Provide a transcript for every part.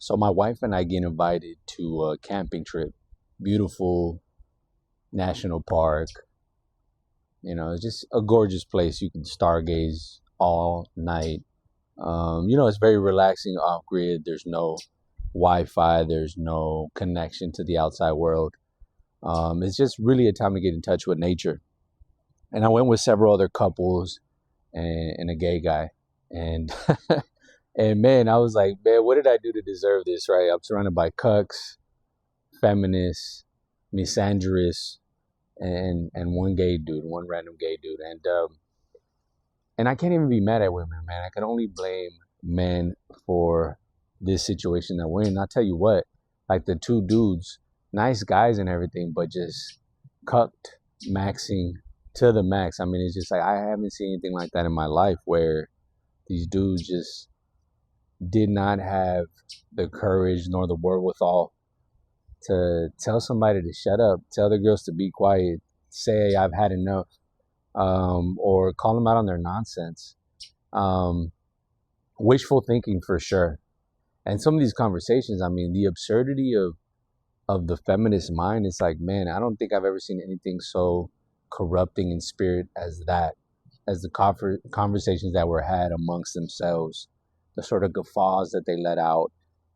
So my wife and I get invited to a camping trip. Beautiful national park. It's just a gorgeous place. You can stargaze all night. It's very relaxing off grid. There's no Wi-Fi. There's no connection to the outside world. It's just really a time to get in touch with nature. And I went with several other couples and a gay guy. And and man, I was like, man, what did I do to deserve this? Right? I'm surrounded by cucks, feminists, misandrous, and one gay dude, one random gay dude, and I can't even be mad at women, man. I can only blame men for this situation that we're in. I'll tell you what, like the two dudes, nice guys and everything, but just cucked, maxing to the max. I mean, it's just like I haven't seen anything like that in my life where these dudes just did not have the courage nor the wherewithal to tell somebody to shut up, tell the girls to be quiet, say I've had enough, or call them out on their nonsense. Um, Wishful thinking for sure. And some of these conversations, I mean, the absurdity of the feminist mind, it's like, man, I don't think I've ever seen anything so corrupting in spirit as that, as the conversations that were had amongst themselves, the sort of guffaws that they let out,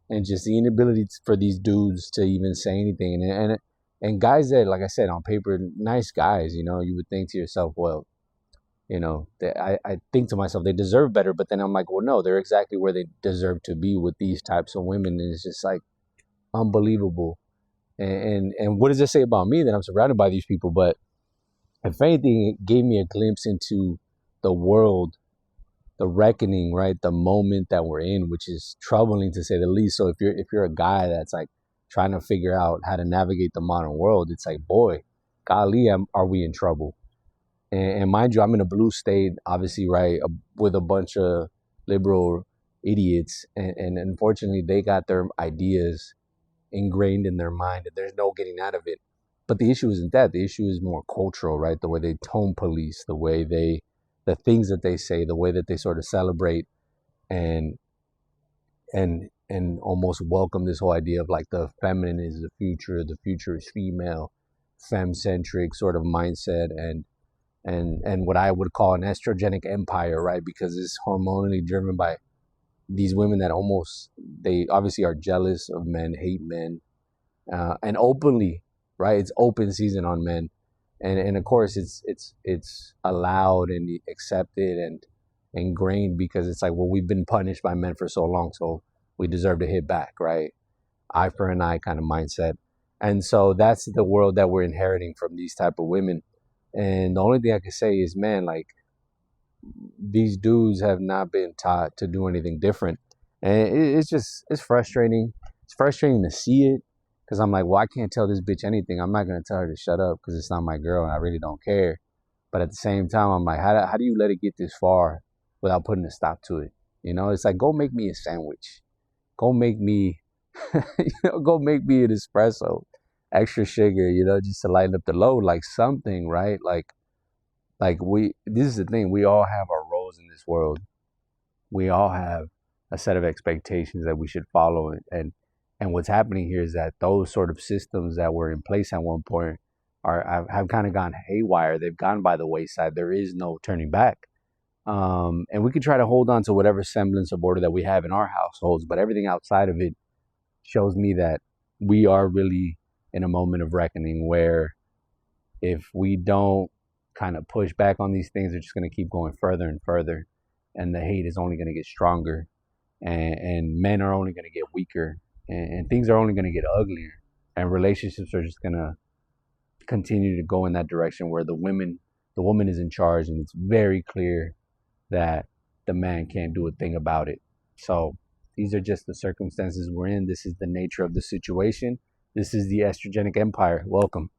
and just the inability for these dudes to even say anything. And guys that, like I said, on paper, nice guys, you would think to yourself, well, I think to myself, they deserve better. But then I'm like, well, no, they're exactly where they deserve to be with these types of women. And it's just like unbelievable. And what does it say about me that I'm surrounded by these people? But if anything, it gave me a glimpse into the world, the reckoning, right? The moment that we're in, which is troubling to say the least. So if you're a guy that's like trying to figure out how to navigate the modern world, it's like, boy, golly, are we in trouble? And mind you, I'm in a blue state, obviously, right, with a bunch of liberal idiots, and unfortunately, they got their ideas ingrained in their mind, and there's no getting out of it. But the issue isn't that. The issue is more cultural, right? The way they tone police, the things that they say, the way that they sort of celebrate and and almost welcome this whole idea of like the feminine is the future is female, femme-centric sort of mindset, and what I would call an estrogenic empire, right? Because it's hormonally driven by these women that they obviously are jealous of men, hate men, and openly, right? It's open season on men, and of course it's allowed and accepted and ingrained because it's like, well, we've been punished by men for so long, so we deserve to hit back, right? Eye for an eye kind of mindset. And so that's the world that we're inheriting from these type of women. And the only thing I can say is, man, like these dudes have not been taught to do anything different. And it's frustrating. It's frustrating to see it because I'm like, well, I can't tell this bitch anything. I'm not going to tell her to shut up because it's not my girl and I really don't care. But at the same time, I'm like, how do you let it get this far without putting a stop to it? It's like, go make me a sandwich. Go make me, go make me an espresso, extra sugar, just to lighten up the load, like something, right? Like this is the thing, we all have our roles in this world. We all have a set of expectations that we should follow, and what's happening here is that those sort of systems that were in place at one point have kind of gone haywire. They've gone by the wayside. There is no turning back. And we can try to hold on to whatever semblance of order that we have in our households, but everything outside of it shows me that we are really in a moment of reckoning where if we don't kind of push back on these things, they're just going to keep going further and further, and the hate is only going to get stronger, and men are only going to get weaker, and things are only going to get uglier, and relationships are just going to continue to go in that direction where the woman is in charge, and it's very clear that the man can't do a thing about it. So these are just the circumstances we're in. This is the nature of the situation. This is the estrogenic empire. Welcome.